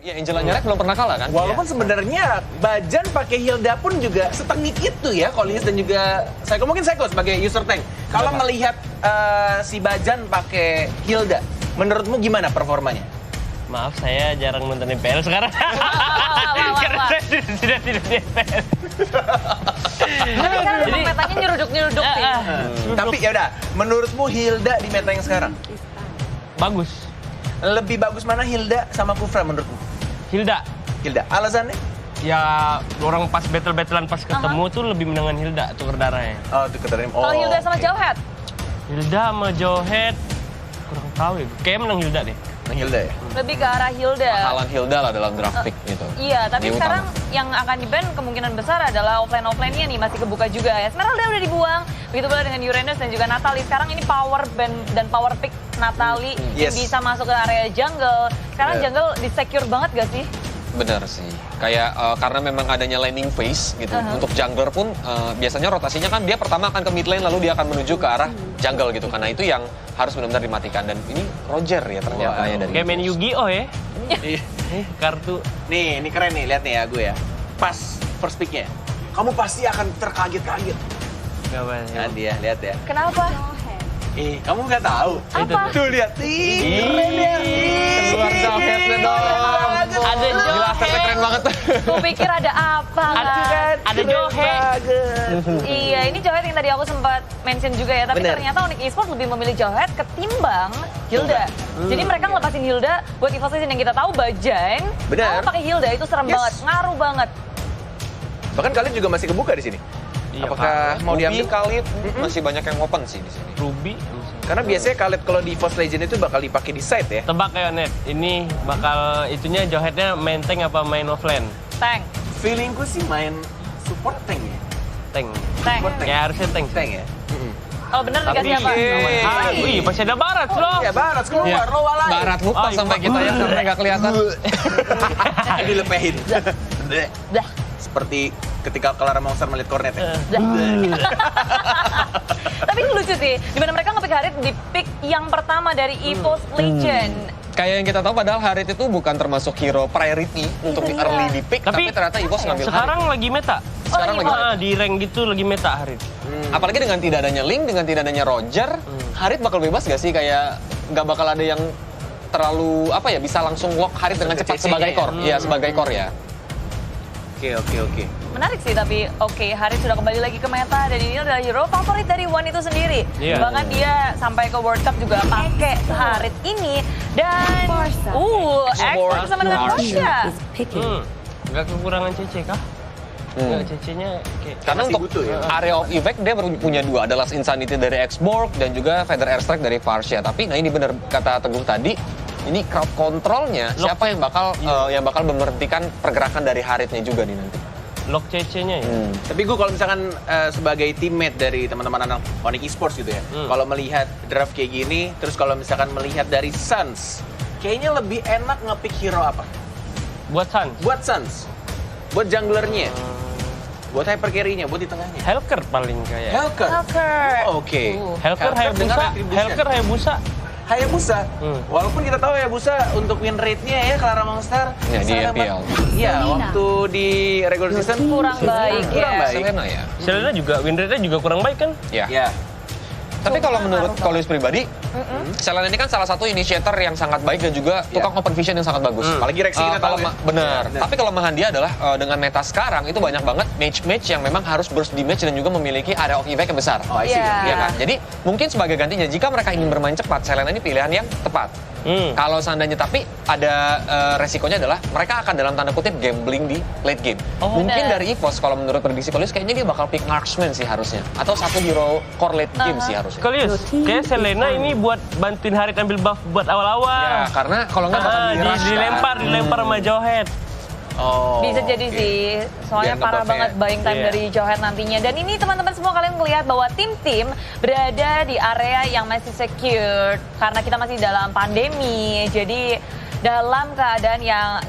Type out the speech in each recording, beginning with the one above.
Ya, Angela Nyarek belum pernah kalah kan? Walaupun sebenarnya Bajan pakai Hilda pun juga setengik itu ya, Kolis dan juga Psycho. Mungkin Psycho sebagai user tank. Kalau melihat si Bajan pakai Hilda, menurutmu gimana performanya? Maaf, saya jarang nonton IPL sekarang. Karena saya sudah tidak di IPL. Tapi kan memang metanya nyeruduk-nyeruduk sih. Tapi ya udah, menurutmu Hilda di meta yang sekarang Bagus. lebih bagus mana, Hilda sama Kufra menurutmu? Hilda. Hilda. Alasannya? Ya, orang pas battle-battlean pas ketemu tuh lebih menangan Hilda tukar darahnya. Oh, itu keterim. Oh. Kalau Hilda sama Jawhead? Hilda sama Jawhead kurang tahu ya. Kayaknya menang Hilda deh. Hilda ya? Lebih ke arah Hilda. Kalah Hilda lah dalam draft pick gitu. Iya, tapi Ini sekarang utama. yang akan di-ban kemungkinan besar adalah offline-offline-nya nih masih kebuka juga ya. Esmeralda udah dibuang, begitu pula dengan Uranus dan juga Natalie. Sekarang ini power ban dan power pick Natalie yang Yes. bisa masuk ke area jungle. Sekarang Bener. jungle di-secure banget gak sih? Benar sih. Kayak karena memang adanya landing phase gitu. Untuk jungler pun biasanya rotasinya kan dia pertama akan ke mid lane lalu dia akan menuju ke arah jungle gitu. Karena itu yang harus benar-benar dimatikan. Dan ini Roger ya ternyata ya dari Kayak main EVOS. Yu-Gi-Oh ya. Iya. Kartu. Nih, ini keren nih, lihat nih ya gue ya. Pas first pick-nya. Kamu pasti akan terkaget-kaget. Gak banyak. Kan dia, lihat ya. Kenapa? Kamu nggak tahu? Apa? Tuh lihat, keren ya. Keluar Jawhead-nya dong. Ada Jelasannya keren banget. Gue pikir ada apa kan? Ada Jawhead. Iya, ini Jawhead yang tadi aku sempat mention juga ya. Tapi Bener. ternyata Onyx Esports lebih memilih Jawhead ketimbang Hilda. Jadi mereka ngelepasin Hilda buat EVOS Legends yang kita tahu Bajan. Bener. Kalau pakai Hilda itu serem Yes. banget, ngaruh banget. Bahkan kalian juga masih kebuka di sini. Iya, Apakah mau Ruby, diambil? Khalid, masih banyak yang open sih di sini. Ruby. Karena biasanya Khalid kalau di EVOS Legend itu bakal dipakai di side ya. Tebak ya, Net. Ini bakal itunya Jawheadnya main tank apa main offline? Tank, Feelingku sih main support tank ya. Tank. tank. Support tank. Ya harusnya tank. Tank ya. Kalau bener dikasih apa? Wih, pasti ada barat loh. Ya barat keluar, Iya. lo walai. Barat lupa Oh, sampai iya. kita ya karena nggak kelihatan. Dilepehin. Dah. Seperti ketika Clara Monster melihat Cornet ya. Tapi ini lucu sih, dimana mereka nge-pick Harit di pick yang pertama dari EVOS Legend. Kayak yang kita tahu padahal Harit itu bukan termasuk hero priority untuk di Iya. early di pick, tapi ternyata EVOS ngambil Sekarang Harit. lagi meta. Sekarang lagi Ah, di rank gitu lagi meta hari. Apalagi dengan tidak adanya Link, dengan tidak adanya Roger, Harit bakal bebas gak sih? Kayak nggak bakal ada yang terlalu apa ya bisa langsung walk Harit dengan cepat CC-nya sebagai ya. core. Iya, sebagai core ya. Oke. Menarik sih, tapi oke, Harit sudah kembali lagi ke meta dan ini adalah hero favorit dari One itu sendiri. Iya. Bahkan dia sampai ke World Cup juga pakai Harit ini dan X sama dengan Porsche. Nggak kekurangan CC kah? Nggak, CC-nya kayak... Karena Masih untuk butuh ya. area of effect dia baru punya dua, ada Last Insanity dari X-Borg dan juga Feather Airstrike dari Farsia. Tapi nah ini benar kata Teguh tadi, ini crowd controlnya siapa yang bakal memberhentikan pergerakan dari Haritnya juga nih nanti. Lock CC-nya ya? Tapi gue kalau misalkan sebagai teammate dari teman-teman anak Onyx Esports gitu ya, kalau melihat draft kayak gini, terus kalau misalkan melihat dari Suns, kayaknya lebih enak nge-pick hero apa? Buat Sun. Buat Suns, buat junglernya, buat hyper carry-nya, buat di tengahnya. Helker paling kayak. Helker. Helker. Oke. Helker dengan Hayabusa. retribution. Helker Hayabusa. Hayabusa. Walaupun kita tahu Hayabusa untuk win rate-nya ya Clara Monster. Ya, di sangat FPL. Iya, waktu di regular season Kurang baik kurang ya. baik. Selena ya. Selena juga win rate-nya juga kurang baik kan? Ya. Ya. Tapi kalau menurut Kolis pribadi, Selena ini kan salah satu initiator yang sangat baik dan juga tukang open vision yang sangat bagus. Apalagi Rexy kita tahu kalau ya. benar. Benar. Tapi kalau Mahandia adalah dengan meta sekarang itu banyak banget match-match yang memang harus burst di match dan juga memiliki area of effect yang besar. Oh, I see. Iya. Ya kan? Jadi mungkin sebagai gantinya jika mereka ingin bermain cepat, Selena ini pilihan yang tepat. Kalau seandainya tapi ada resikonya adalah mereka akan dalam tanda kutip gambling di late game. Mungkin benar. dari EVOS kalau menurut prediksi Kolis kayaknya dia bakal pick marksman sih harusnya atau satu hero core late game sih harusnya. Kalius, kayak Selena ini buat bantuin Harit ambil buff buat awal-awal. Ya, karena kalau nggak bakal di-rush kan. dilempar sama Jawhead. Oh. Bisa jadi oke. sih, soalnya Biar parah nge-buff banget ya. buying time Iya. dari Jawhead nantinya. Dan ini teman-teman semua kalian melihat bahwa tim-tim berada di area yang masih secure karena kita masih dalam pandemi. Jadi dalam keadaan yang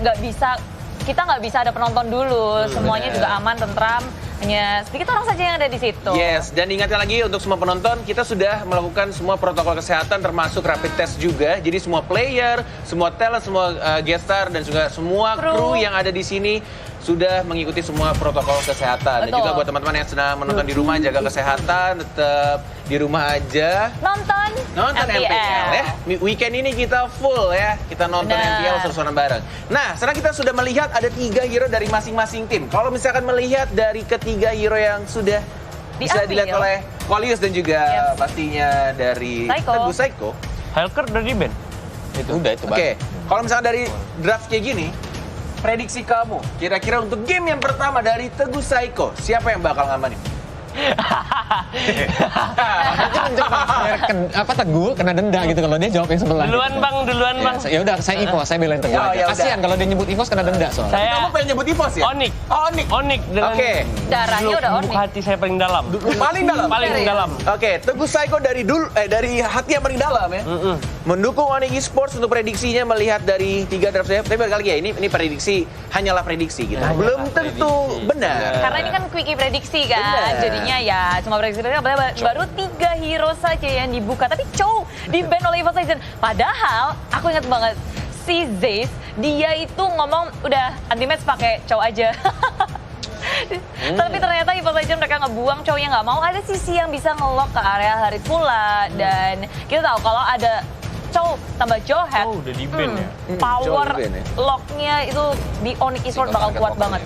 kita nggak bisa ada penonton dulu, semuanya juga aman, tentram. hanya sedikit orang saja yang ada di situ. Yes, dan ingatkan lagi untuk semua penonton, kita sudah melakukan semua protokol kesehatan termasuk rapid test juga. Jadi semua player, semua talent, semua guest star dan juga semua kru yang ada di sini sudah mengikuti semua protokol kesehatan. Dan Betul. juga buat teman-teman yang sedang menonton di rumah, jaga kesehatan, tetap di rumah aja. Nonton MPL ya. Weekend ini kita full ya. Kita nonton Benar. MPL seru-seruan bareng. Nah, sekarang kita sudah melihat ada 3 hero dari masing-masing tim. Kalau misalkan melihat dari ketiga hero yang sudah bisa Diambil. dilihat oleh Kolius dan juga Yes. pastinya dari Psycho. Teguh Psycho. Helker udah di band. Udah itu, Oke, kalau misalkan dari draft kayak gini, prediksi kamu kira-kira untuk game yang pertama dari Teguh Psycho, siapa yang bakal ngamanin? Teguh kena denda gitu kalau dia jawab yang sebelah. Duluan bang. Ya udah, saya Ivos, saya belain Teguh. Oh, aja. ya udah. Kasihan kalau dia nyebut Ivos kena denda soalnya. Saya Kamu pengen nyebut Ivos ya? Onik. Oh, Onik. Onik dengan Oke. Darahnya udah lubuk Onik. hati saya paling dalam. Paling dalam. Paling Serius? dalam. Oke, Teguh Psycho dari hati yang paling dalam ya. Mendukung Onyx Esports untuk prediksinya melihat dari 3 draft saya. Tapi balik lagi ya, ini prediksi, hanyalah prediksi gitu. Belum tentu benar. Karena ini kan quickie prediksi kan, Benar. jadinya ya cuma prediksi baru 3 hero saja yang dibuka. Tapi Chow di ban oleh Evo Legends. Padahal aku ingat banget si Zace, dia itu ngomong udah anti match pakai Chow aja. Tapi ternyata Evo Legends mereka ngebuang Chow-nya nggak mau. Ada sisi yang bisa nge-lock ke area Harit pula dan kita tahu kalau ada Chow tambah Johat, Oh, udah di band ya. power Chow di ban ya. lock-nya itu di Onyx Esports bakal kuat banget.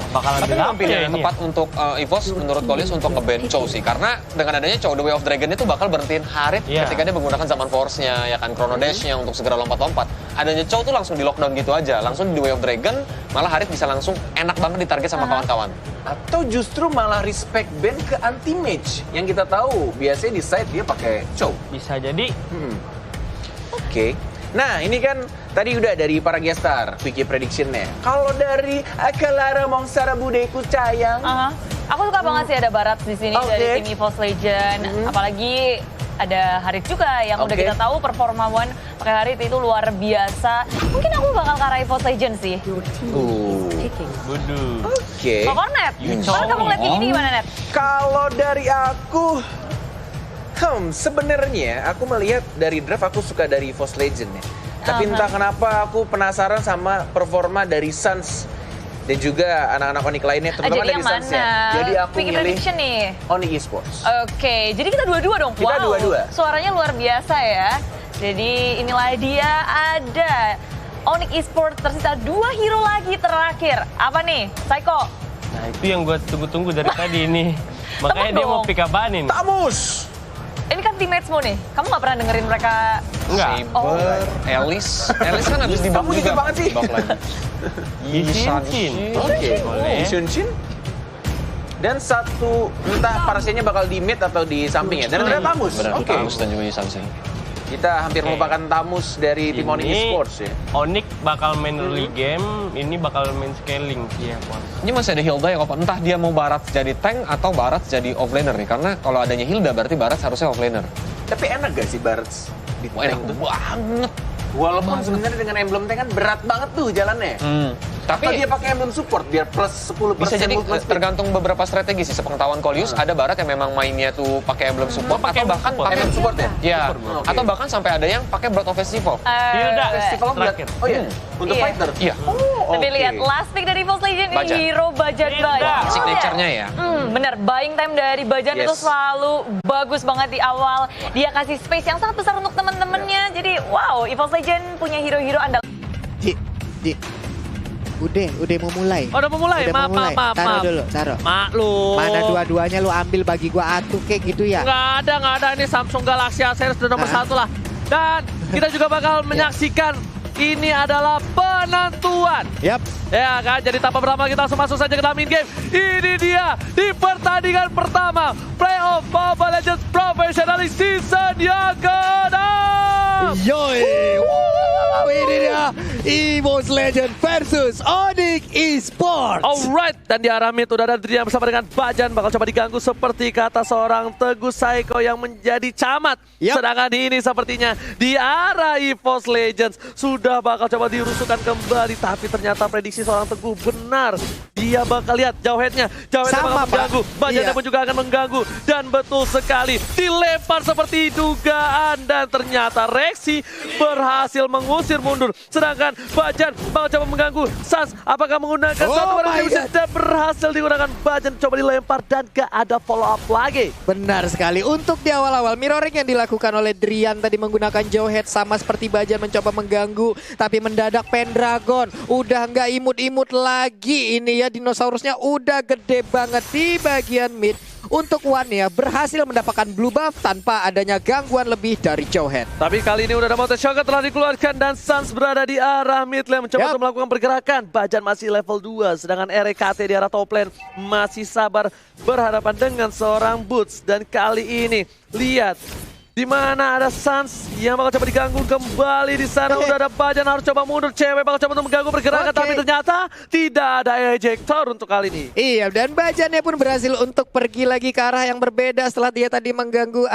Bakalan Tapi ambil memang apa pilihan ya yang ini? tepat untuk Ivos menurut Kolius untuk nge-ban Chow sih. Karena dengan adanya Chow, The Way of Dragon itu bakal berhentiin Harit Iya. ketika dia menggunakan zaman Force-nya, ya kan, Chrono Dash-nya untuk segera lompat-lompat. Adanya Chow tuh langsung di lockdown gitu aja. Langsung di The Way of Dragon, malah Harit bisa langsung enak banget ditarget sama kawan-kawan. Atau justru malah respect band ke anti-mage. Yang kita tahu, biasanya di side dia pakai Chow. Bisa jadi Oke. Nah, ini kan tadi udah dari para guest star, quickie prediction-nya. Kalau dari Akalara Mongsara Budeku Cayang, Aha. Aku suka banget sih ada Barat di sini Oke. dari tim EVOS Legend. Apalagi ada Harit juga yang udah Oke. kita tahu performa One pakai Harit itu luar biasa. Mungkin aku bakal ke arah EVOS Legend sih. Budu. Oke. Kok Net? Kalau kamu ngeliat ini gimana Net? Kalau dari aku, sebenarnya aku melihat dari draft aku suka dari Force Legend ya. Tapi entah kenapa aku penasaran sama performa dari Suns dan juga anak-anak Onyx lainnya, terutama Jadi dari yang Suns ya. mana? Jadi aku Quickie milih prediction nih. Onyx Esports. Oke, jadi kita dua-dua dong. Kita dua-dua. Suaranya luar biasa ya. Jadi inilah dia ada Onyx Esports tersisa 2 hero lagi terakhir. Apa nih? Psycho. Nah itu yang gue tunggu-tunggu dari tadi ini. Makanya Tebak dia mau dong. pick apaan ini? Tamus! Ini kan teammates-mu nih. Kamu nggak pernah dengerin mereka? Enggak. Saber, Alice kan habis di Kamu gitu banget sih. Yishin. Oke. Boleh. Shunshin. Dan satu, entah parasinya bakal di mid atau di samping ya. Dan ternyata Tamus. Benar, Oke. Tamus dan juga Yisan sih. Kita hampir Oke. melupakan Tamus dari tim Onyx Esports ya. Onyx bakal main early game, ini bakal main scaling sih ya. Pon. Ini masih ada Hilda ya, Kopan. Entah dia mau Barat jadi tank atau Barat jadi offlaner nih. Karena kalau adanya Hilda berarti Barat harusnya offlaner. Tapi enak gak sih Barats di Wah, enak tank tuh? banget. Walaupun sebenarnya dengan emblem tank kan berat banget tuh jalannya. Atau Tapi dia pakai emblem support biar plus 10% bisa jadi movement speed. tergantung beberapa strategi sih. Sepengetahuan Kolius, ada Barat yang memang mainnya tuh pakai emblem support pakai atau bahkan emblem pakai Emblem support ya? Ya, Oke. atau bahkan sampai ada yang pakai Blood of Festival. Hilda. Festival of Blood. Terakhir. Oh iya, untuk Iya. fighter. Iya. Oh, Tapi oke. lihat last pick dari Evolve Legend ini Bajan. hero Bajan Hilda. Bajan. Signature-nya ya. Bener, buying time dari Bajan Yes. itu selalu bagus banget di awal. Dia kasih space yang sangat besar untuk temen-temennya. Jadi wow, Evolve Legend punya hero-hero andal. Dik. Udah mau mulai. Oh, udah mau mulai? Udah mau mulai. Taruh dulu, taruh. Maklum. Mana dua-duanya lu ambil bagi gua atuh kayak gitu ya? Nggak ada. Ini Samsung Galaxy A series udah nomor 1 lah. Dan kita juga bakal menyaksikan ini adalah penentuan. Yap. Ya kan, jadi tanpa berlama kita langsung masuk saja ke dalam in-game. Ini dia di pertandingan pertama Playoff Mobile Legends Professional Season yang ke-6. Yoi. Wow, ini dia EVOS Legend versus Onyx Esports. Alright, Dan di arah mid udah ada Drian bersama dengan Bajan. Bakal coba diganggu seperti kata seorang Teguh Saiko yang menjadi camat. Sedangkan ini sepertinya di arah EVOS Legends sudah bakal coba dirusukan kembali. Tapi ternyata prediksi seorang Teguh benar. Dia bakal lihat Jauheadnya. Jauheadnya bakal mengganggu. Bajannya pun juga akan mengganggu. Dan betul sekali dilempar seperti dugaan. Dan ternyata Rexy berhasil mengusir mundur. Sedangkan Bajan bakal coba mengganggu. Sans apakah menggunakan satu dan berhasil digunakan Bajan, coba dilempar dan gak ada follow up lagi. Benar sekali. Untuk di awal-awal mirroring yang dilakukan oleh Drian tadi menggunakan Jauhead sama seperti Bajan mencoba mengganggu. Tapi mendadak Pendragon udah nggak imut-imut lagi. Ini ya dinosaurusnya udah gede banget di bagian mid. Untuk Wania berhasil mendapatkan blue buff tanpa adanya gangguan lebih dari Jauhead. Tapi kali ini udah ada Mountain Shocker telah dikeluarkan dan Sans berada di arah mid lane mencoba untuk melakukan pergerakan. Bajan masih level 2 sedangkan RKT di arah top lane masih sabar berhadapan dengan seorang Boots. Dan kali ini lihat di mana ada Sans yang bakal coba diganggu kembali di sana. Udah ada Bajan harus coba mundur, cewek bakal coba untuk mengganggu pergerakan tapi ternyata tidak ada ejector untuk kali ini. Iya, dan Bajannya pun berhasil untuk pergi lagi ke arah yang berbeda setelah dia tadi mengganggu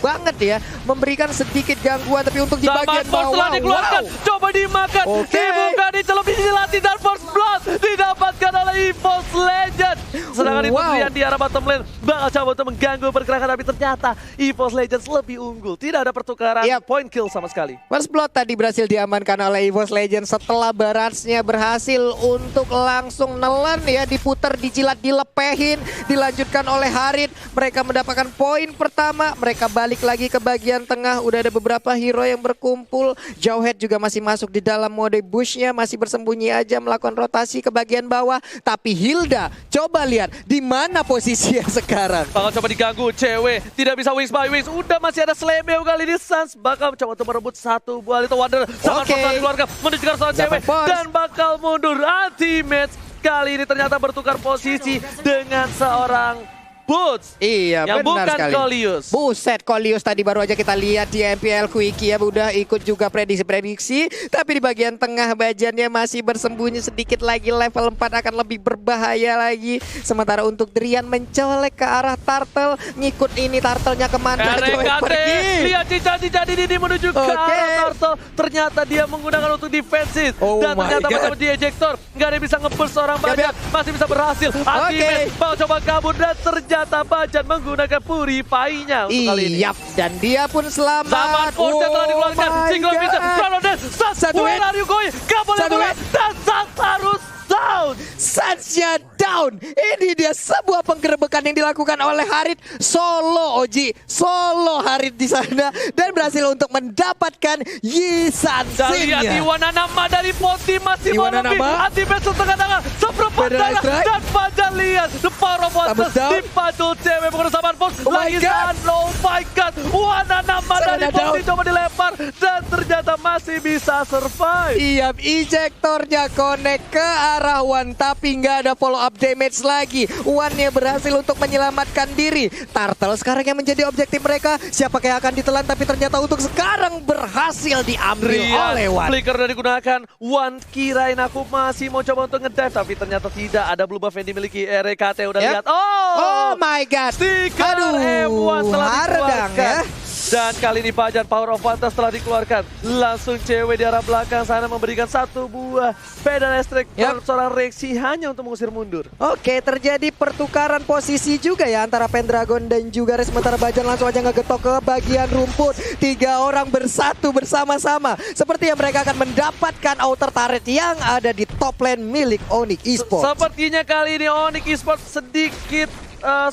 banget ya, memberikan sedikit gangguan tapi untuk di bagian bawah. Telah dikeluarkan, coba dimakan, dibuka, dicelup, dijelati dan first blood didapatkan oleh EVOS Legends. Sedangkan itu Drian di arah bottom lane bakal coba untuk mengganggu pergerakan tapi ternyata EVOS Legends lebih unggul. Tidak ada pertukaran point kill sama sekali. First blood tadi berhasil diamankan oleh EVOS Legends setelah Baratsnya berhasil untuk langsung nelen ya, diputer, dijilat, dilepehin, dilanjutkan oleh Harit. Mereka mendapatkan poin pertama. Mereka balik lagi ke bagian tengah. Udah ada beberapa hero yang berkumpul. Jauhead juga masih masuk di dalam mode bushnya, masih bersembunyi aja melakukan rotasi ke bagian bawah. Tapi Hilda, coba lihat di mana posisinya sekarang. Bakal coba diganggu, cewek tidak bisa wings by wings. Udah masih ada Slameo kali ini. Sans bakal coba untuk merebut satu buah Little Wonder. Sangat pertahan keluarga menuju ke seorang cewek dan bakal mundur. Anti-match kali ini ternyata bertukar posisi dengan seorang Boots. Iya, yang benar bukan sekali. Coleus. Buset, Coleus tadi baru aja kita lihat di MPL Quickie ya, udah ikut juga prediksi-prediksi. Tapi di bagian tengah Bajannya masih bersembunyi, sedikit lagi level 4 akan lebih berbahaya lagi. Sementara untuk Drian mencolek ke arah Turtle, ngikut ini Turtle-nya kemana? pergi. Lihat cincang-cincang ini menuju ke arah Turtle. Ternyata dia menggunakan untuk defensif. Dan ternyata bersama di ejector. Nggak ada yang bisa nge-burst seorang Bajan. Masih bisa berhasil. Ultimate mau coba kabur dan ternyata Bajan menggunakan purify-nya untuk kali ini. Dan dia pun selamat. Zaman Force telah dikeluarkan. Single Vision, Chronodes, Sans, where are you going? Gak boleh mulai. Dan Sans harus down. Sansnya down. Ini dia sebuah penggerebekan yang dilakukan oleh Harit. Solo Oji, solo Harit di sana dan berhasil untuk mendapatkan Yisansin. Dan lihat Iwana Nama dari Poti masih mau lebih. Anti-base setengah tangan, seperempat tangan. Dan Bajan lihat the power of Wanted dipantul cewek menggunakan Zaman Force. Lagi sana, oh my god. Iwana Nama dari Poti coba dilempar dan ternyata masih bisa survive. Iya, ejektornya connect ke arah Wan tapi nggak ada follow up damage lagi. Wan-nya berhasil untuk menyelamatkan diri. Turtle sekarang yang menjadi objektif mereka. Siapa yang akan ditelan tapi ternyata untuk sekarang berhasil diambil oleh Wan. Flicker udah digunakan. Wan kirain aku masih mau coba untuk ngedive tapi ternyata tidak. Ada blue buff yang dimiliki RKT udah lihat. Oh my god. Stiker M1 telah dikeluarkan. Ya. Dan kali ini Bajan Power of Fantas telah dikeluarkan. Langsung cewek di arah belakang sana memberikan satu buah pedal listrik seorang Rexy hanya untuk mengusir mundur. Oke, terjadi pertukaran posisi juga ya antara Pendragon dan juga Res. Sementara Bajan langsung aja ngegetok ke bagian rumput. 3 orang bersatu bersama-sama. Seperti yang mereka akan mendapatkan outer turret yang ada di top lane milik Onyx Esports. Sepertinya kali ini Onyx Esports sedikit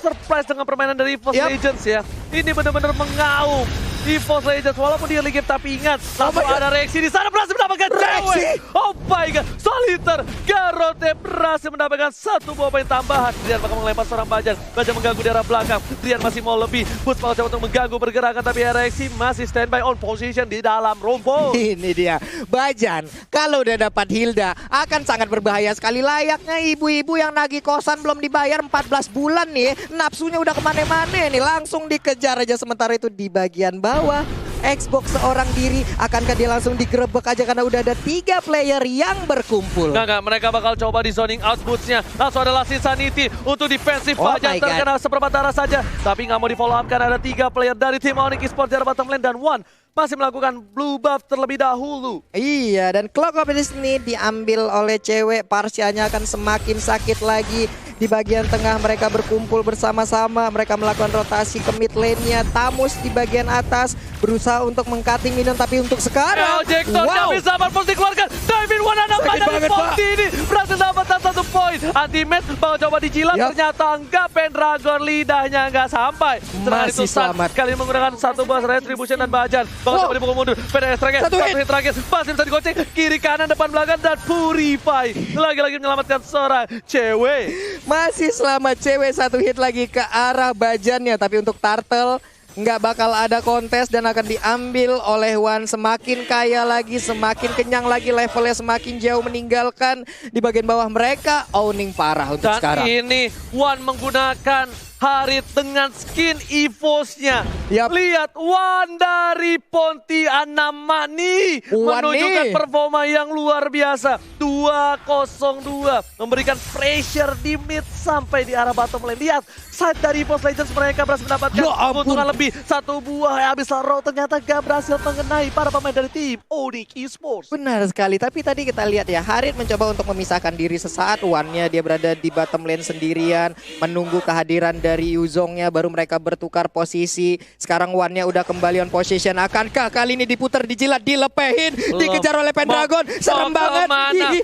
surprise dengan permainan dari EVOS Legends ya. Ini benar-benar mengaum EVOS Legends walaupun dia league game tapi ingat langsung ada Rexy di sana berhasil mendapatkan cewek. Oh my god, Soliter Garote berhasil mendapatkan satu buah poin tambahan. Drian bakal melempar seorang Bajan. Bajan mengganggu di arah belakang. Drian masih mau lebih. Boots bakal coba untuk mengganggu pergerakan tapi Rexy masih standby on position di dalam rumput. Ini dia Bajan kalau udah dapat Hilda akan sangat berbahaya sekali. Layaknya ibu-ibu yang nagih kosan belum dibayar 14 bulan nih. Nafsunya udah kemana-mana nih. Langsung dikejar aja. Sementara itu di bagian bawah Xbox seorang diri. Akankah dia langsung digerebek aja karena udah ada 3 player yang berkumpul? Enggak, mereka bakal coba di zoning out boots-nya. Langsung ada Lassie Sanity untuk defensif Bajan terkena seperempat darah saja. Tapi nggak mau di follow up karena ada 3 player dari tim Onyx Esports di arah bottom lane dan One masih melakukan blue buff terlebih dahulu. Iya, dan Clock of Destiny diambil oleh cewek. Parsianya akan semakin sakit lagi. Di bagian tengah mereka berkumpul bersama-sama. Mereka melakukan rotasi ke mid lane-nya. Tamus di bagian atas berusaha untuk meng-cutting minion, tapi untuk sekarang Jektor nggak bisa Marpos dikeluarkan. Diving One anak dari Ponti ini berhasil dapatkan 1 poin. Ultimate mau coba dijilat, ternyata enggak. Pendragon lidahnya nggak sampai. Masih selamat. Kali ini menggunakan 1 buah retribution dan Bajan. Bakal coba dipukul mundur. PDS terakhir, 1 hit terakhir. Masih bisa digoceng. Kiri kanan depan belakang dan Purify lagi-lagi menyelamatkan seorang cewek. Masih selamat cewek, 1 hit lagi ke arah Bajannya. Tapi untuk Turtle nggak bakal ada kontes dan akan diambil oleh One. Semakin kaya lagi, semakin kenyang lagi, levelnya semakin jauh meninggalkan. Di bagian bawah mereka owning parah untuk dan sekarang. Ini One menggunakan Harit dengan skin EVOS-nya. Lihat One dari Pontianamani menunjukkan performa yang luar biasa. 2-0-2 memberikan pressure di mid sampai di arah bottom lane. Lihat side dari EVOS Legends mereka berhasil mendapatkan keuntungan lebih. 1 buah habis row ternyata gak berhasil mengenai para pemain dari tim Onyx Esports. Benar sekali, tapi tadi kita lihat ya, Harit mencoba untuk memisahkan diri sesaat. One-nya dia berada di bottom lane sendirian, menunggu kehadiran dari Yuzongnya, baru mereka bertukar posisi. Sekarang One-nya udah kembali on position. Akankah kali ini diputar, dijilat, dilepehin, dikejar oleh Pendragon? Serem banget.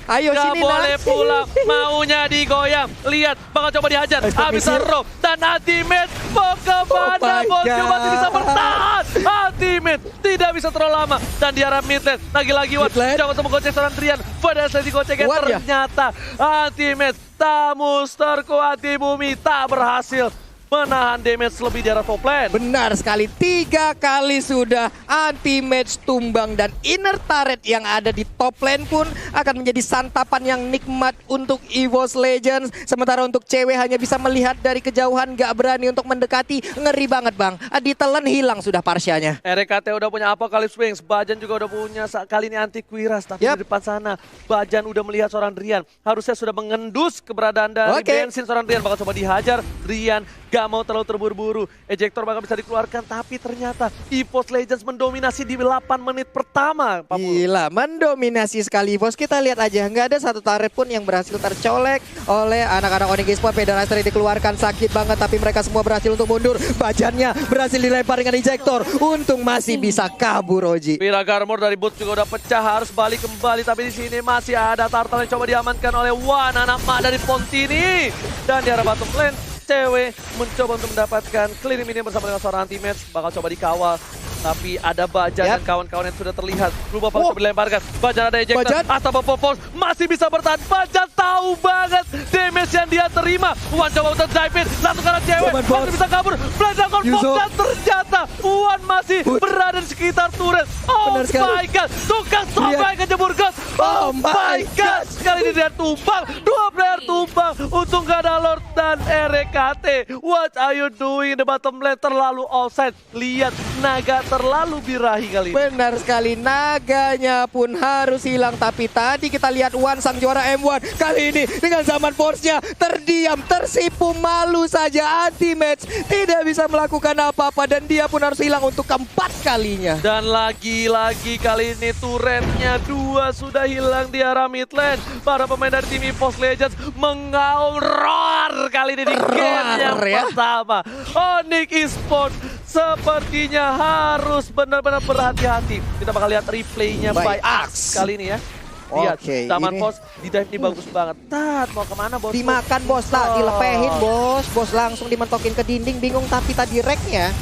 Ayo gak sini boleh pulang, maunya digoyang. Lihat, bakal coba dihajar. Habis row dan ultimate mau kemana? Bosku masih bisa bertahan. Ultimate tidak bisa terlalu lama. Dan di arah mid lane, lagi-lagi One coba untuk menggocek seorang Trian. Pada saat digoceknya ternyata ultimate Tamus terkuat di bumi tak berhasil menahan damage lebih di arah top lane. Benar sekali, 3 kali sudah anti-match tumbang dan inner turret yang ada di top lane pun akan menjadi santapan yang nikmat untuk EVOS Legends. Sementara untuk cewek hanya bisa melihat dari kejauhan, gak berani untuk mendekati. Ngeri banget bang, ditelan hilang sudah Parsianya. RKT udah punya Apocalypse Wings, Bajan juga udah punya kali ini anti Quiras. Tapi di depan sana Bajan udah melihat seorang Rian, harusnya sudah mengendus keberadaan dari bensin seorang Rian. Bakal coba dihajar, Rian gak mau terlalu terburu-buru. Ejector bakal bisa dikeluarkan, tapi ternyata EVOS Legends mendominasi di 8 menit pertama. Gila, mendominasi sekali EVOS. Kita lihat aja, nggak ada 1 turret pun yang berhasil tercolek oleh anak-anak Onyx Esports. Pedalaster dikeluarkan, sakit banget, tapi mereka semua berhasil untuk mundur. Bajannya berhasil dilempar dengan Ejector. Untung masih bisa kabur Oji. Viragarmor dari boots juga udah pecah, harus balik kembali. Tapi di sini masih ada Turtle yang coba diamankan oleh One, anak mak dari Pontini. Dan di arah bottom lane, cewek mencoba untuk mendapatkan clear minion bersama dengan seorang anti-match. Bakal coba dikawal. Tapi ada Bajan dan kawan-kawan yang sudah terlihat. Berubah coba dilemparkan. Bajan ada ejector. Atau Popos masih bisa bertahan. Bajan tahu banget damage yang dia terima. One coba untuk dive in. Satu karena cewek. Masih bisa kabur. Dragon Pop dan ternyata One masih berada di sekitar turret. Oh my god. Tukang sampai ke jebur gas. Oh my god. Sekali ini dia tumbang. 2 player tumbang. Untung gak ada Lord dan RKT. What are you doing? The bottom lane terlalu offside. Lihat naga terlalu birahi kali ini. Benar sekali, naganya pun harus hilang. Tapi tadi kita lihat One sang juara M1 kali ini dengan zaman force-nya terdiam, tersipu, malu saja. Anti-match tidak bisa melakukan apa-apa dan dia pun harus hilang untuk keempat kalinya. Dan lagi-lagi kali ini turretnya 2 sudah hilang di arah mid lane. Para pemain dari tim EVOS Legends mengaum roar kali ini di game yang pertama. Onyx Esports sepertinya harus benar-benar berhati-hati. Kita bakal lihat replaynya by Axe kali ini ya. Lihat, Taman Pos di dive ini bagus banget. Tat, mau kemana bos? Dimakan bos, tak dilepehin bos. Bos langsung dimentokin ke dinding, bingung tapi tadi reknya.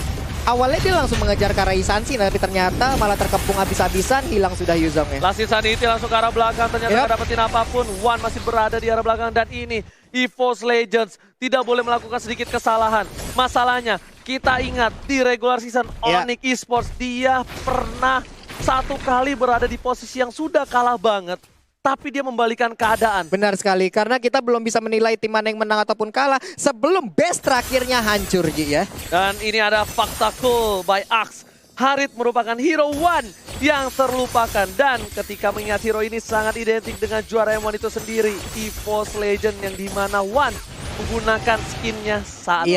Awalnya dia langsung mengejar ke arah Isansi, tapi ternyata malah terkepung habis-habisan, hilang sudah Yuzongnya. Lassie Sanity langsung ke arah belakang, ternyata gak dapetin apapun. One masih berada di arah belakang dan ini EVOS Legends tidak boleh melakukan sedikit kesalahan. Masalahnya, kita ingat di regular season Onyx Esports dia pernah 1 kali berada di posisi yang sudah kalah banget. Tapi dia membalikan keadaan. Benar sekali, karena kita belum bisa menilai tim mana yang menang ataupun kalah sebelum base terakhirnya hancur, Ji ya. Dan ini ada fakta cool by Axe. Harit merupakan hero one yang terlupakan. Dan ketika mengingat hero ini sangat identik dengan juara M1 itu sendiri. EVOS Legend yang dimana One menggunakan skinnya saat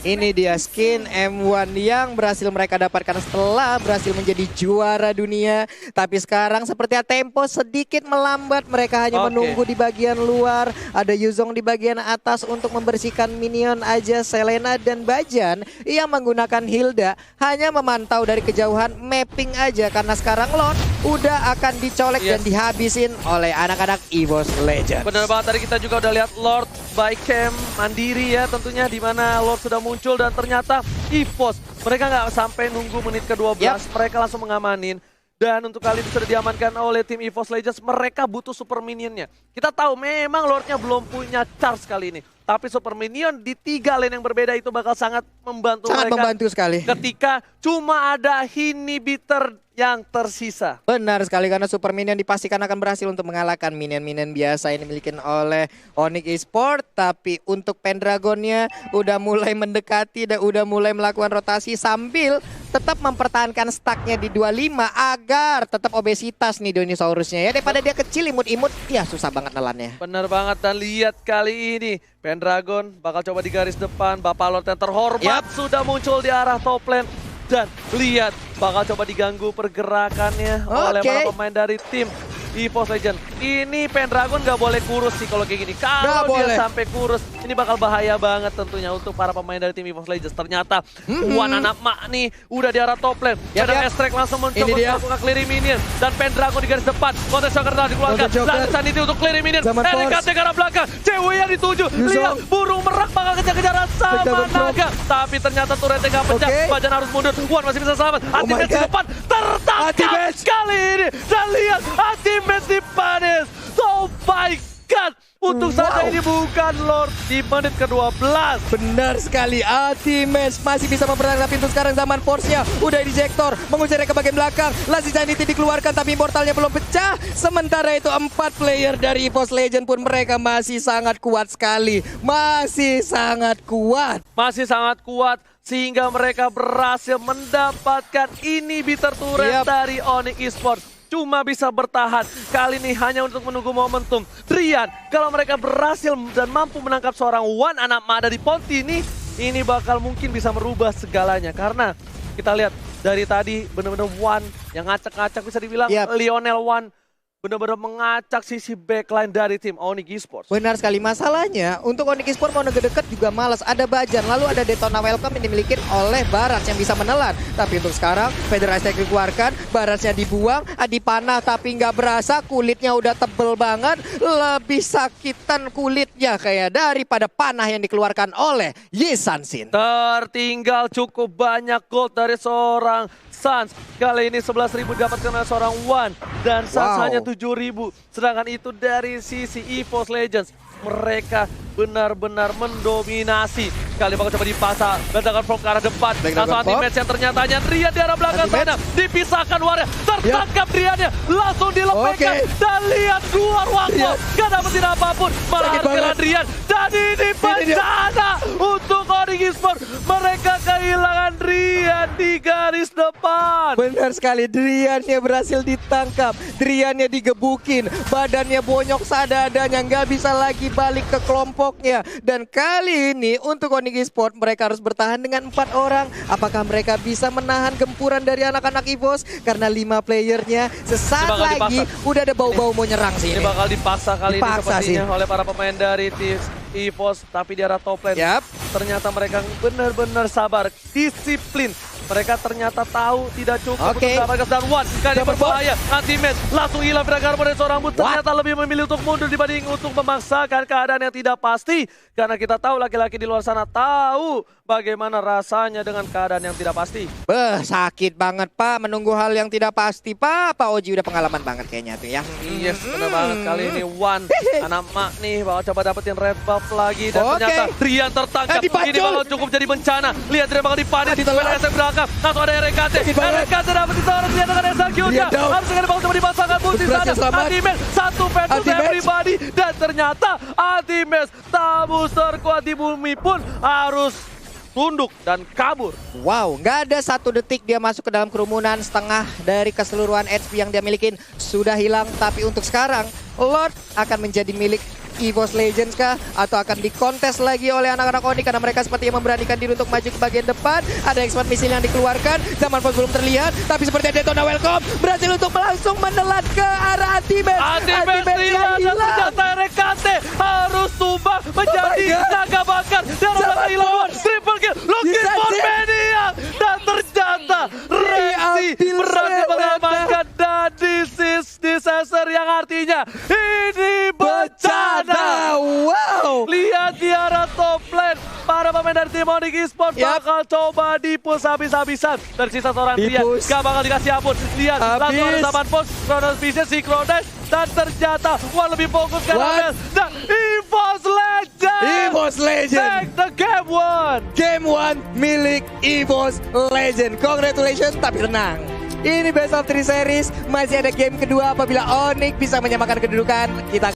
ini dia skin M1 yang berhasil mereka dapatkan setelah berhasil menjadi juara dunia. Tapi sekarang sepertinya tempo sedikit melambat. Mereka hanya menunggu di bagian luar. Ada Yuzong di bagian atas untuk membersihkan minion aja. Selena dan Bajan yang menggunakan Hilda hanya memantau dari kejauhan, mapping aja. Karena sekarang Lord udah akan dicolek dan dihabisin oleh anak-anak EVOS Legends. Benar banget, tadi kita juga udah lihat Lord by Cam mandiri ya tentunya, di mana Lord sudah muncul dan ternyata EVOS mereka nggak sampai nunggu menit ke-12, mereka langsung mengamanin. Dan untuk kali ini sudah diamankan oleh tim EVOS Legends, mereka butuh super minionnya. Kita tahu memang Lordnya belum punya charge kali ini, tapi super minion di 3 lane yang berbeda itu bakal sangat membantu mereka. Sangat membantu sekali. Ketika cuma ada inhibitor yang tersisa. Benar sekali, karena super minion dipastikan akan berhasil untuk mengalahkan minion-minion biasa yang dimiliki oleh Onyx Esports. Tapi untuk Pendragonnya udah mulai mendekati dan udah mulai melakukan rotasi sambil tetap mempertahankan stacknya di 25 agar tetap obesitas nih dinosaurusnya ya. Daripada dia kecil imut-imut, ya susah banget nelannya. Benar banget, dan lihat kali ini Pendragon bakal coba di garis depan. Bapak Lord yang terhormat sudah muncul di arah top lane. Dan lihat bakal coba diganggu pergerakannya oleh para pemain dari tim EVOS Legends. Ini Pendragon nggak boleh kurus sih kalau kayak gini. Kalau dia sampai kurus, ini bakal bahaya banget tentunya untuk para pemain dari tim EVOS Legends. Ternyata One anak mak nih udah di arah top lane. Ada Estrek langsung mencoba melakukan clearing minion. Dan Pendragon di garis depan. Counter Shocker telah dikeluarkan. Lanjutan itu untuk clearing minion. RKT ke arah belakang. Cewek yang dituju. Lihat burung merak bakal kejar-kejaran sama naga. Tapi ternyata turretnya nggak pecah. Bajan harus mundur. One masih bisa selamat. Ultimate di depan tertangkap kali ini. Dan lihat Ultimate di Panis. Oh my god. Untuk saja ini bukan Lord di menit ke-12. Benar sekali, Ultimate masih bisa mempertahankan pintu sekarang. Zaman Force-nya udah dijektor, mengusirnya ke bagian belakang. Lazi Zanity dikeluarkan tapi Immortalnya belum pecah. Sementara itu 4 player dari EVOS Legends pun mereka masih sangat kuat sekali. Masih sangat kuat. Sehingga mereka berhasil mendapatkan inhibitor turret dari Onyx Esports. Cuma bisa bertahan kali ini hanya untuk menunggu momentum. Drian, kalau mereka berhasil dan mampu menangkap seorang One anak Mada di Ponti ini bakal mungkin bisa merubah segalanya. Karena kita lihat dari tadi benar-benar One yang ngacak-ngacak, bisa dibilang Lionel One benar-benar mengacak sisi backline dari tim Onyx Esports. Benar sekali, masalahnya untuk Onyx Esports mau deket-deket juga malas. Ada Bajan, lalu ada Detona Welcome yang dimiliki oleh Barats yang bisa menelan. Tapi untuk sekarang Federasi dikeluarkan, Baratsnya dibuang, dipanah tapi nggak berasa, kulitnya udah tebel banget. Lebih sakitan kulitnya kayak daripada panah yang dikeluarkan oleh Yi Sansin. Tertinggal cukup banyak gold dari seorang Suns. Kali ini 11.000 didapatkan oleh seorang One. Dan Suns hanya 7.000. Sedangkan itu dari sisi EVOS Legends. Mereka benar-benar mendominasi. Kali bakal coba dipasang. Ledakan from ke arah depan. Langsung anti-match yang ternyata hanya Drian di arah belakang sana. Dipisahkan Warrior. Tertangkap Driannya. Langsung dilepaskan. Dan lihat keluar waktu. Gak dapetin apapun. Malah kena Drian. Dan ini bencana untuk Onyx Esports. Mereka kehilangan Drian di garis depan. Benar sekali, Driannya berhasil ditangkap. Driannya digebukin. Badannya bonyok sadadanya. Nggak bisa lagi balik ke kelompoknya. Dan kali ini untuk Onyx Esports mereka harus bertahan dengan 4 orang. Apakah mereka bisa menahan gempuran dari anak-anak EVOS? Karena 5 playernya sesaat lagi udah ada bau-bau mau nyerang sih. Ini bakal dipaksa kali ini sepertinya oleh para pemain dari tim EVOS. Tapi di arah top lane ternyata mereka benar-benar sabar, disiplin. Mereka ternyata tahu tidak cukup untuk mendapatkan dan One kali berbahaya. Anti-match langsung hilang Dragar dari seorang But. Ternyata lebih memilih untuk mundur dibanding untuk memaksakan keadaan yang tidak pasti. Karena kita tahu laki-laki di luar sana tahu bagaimana rasanya dengan keadaan yang tidak pasti. Sakit banget Pak menunggu hal yang tidak pasti Pak. Pak Oji udah pengalaman banget kayaknya tuh ya. Yes, benar banget. Kali ini One anak mak nih bakal coba dapetin red buff lagi. Dan ternyata Drian tertangkap. Ini bakal cukup jadi bencana. Lihat Drian bakal dipanis. SM belakang. Langsung ada RKT. RKT dapat ditaruh ternyata dengan execute-nya. Harus segera bakal coba dipasangkan multi sana. Ultimate satu versus everybody. Dan ternyata Ultimate tabus terkuat di bumi pun harus tunduk dan kabur. Wow, nggak ada 1 detik dia masuk ke dalam kerumunan, setengah dari keseluruhan HP yang dia milikin sudah hilang. Tapi untuk sekarang, Lord akan menjadi milik EVOS Legends kah? Atau akan dikontes lagi oleh anak-anak Onyx karena mereka sepertinya memberanikan diri untuk maju ke bagian depan. Ada expert missile yang dikeluarkan, zaman pos belum terlihat, tapi seperti Daytona Welcome berhasil untuk langsung menelan ke arah Antimax. Antimax hilang dan ternyata RKT harus tumbang menjadi naga bakar. Dan ada hilang triple kill, looking for Maniac. Dan ternyata Rexy berhasil mengamankan dan disaster yang artinya ini bencana. Wow. Lihat di arah top lane, para pemain dari tim Onyx Esports bakal coba dipus habis-habisan. Tersisa seorang Trian, gak bakal dikasih ampun. Lihat, langsung ada zaman pos, Chronos Vision, Synchronize, dan ternyata lebih fokus ke Ramel. Dan EVOS Legends! EVOS Legends! Take the game 1! Game 1 milik EVOS Legends. Congratulations, tapi tenang. Ini best of 3 series, masih ada game kedua apabila Onyx bisa menyamakan kedudukan. Kita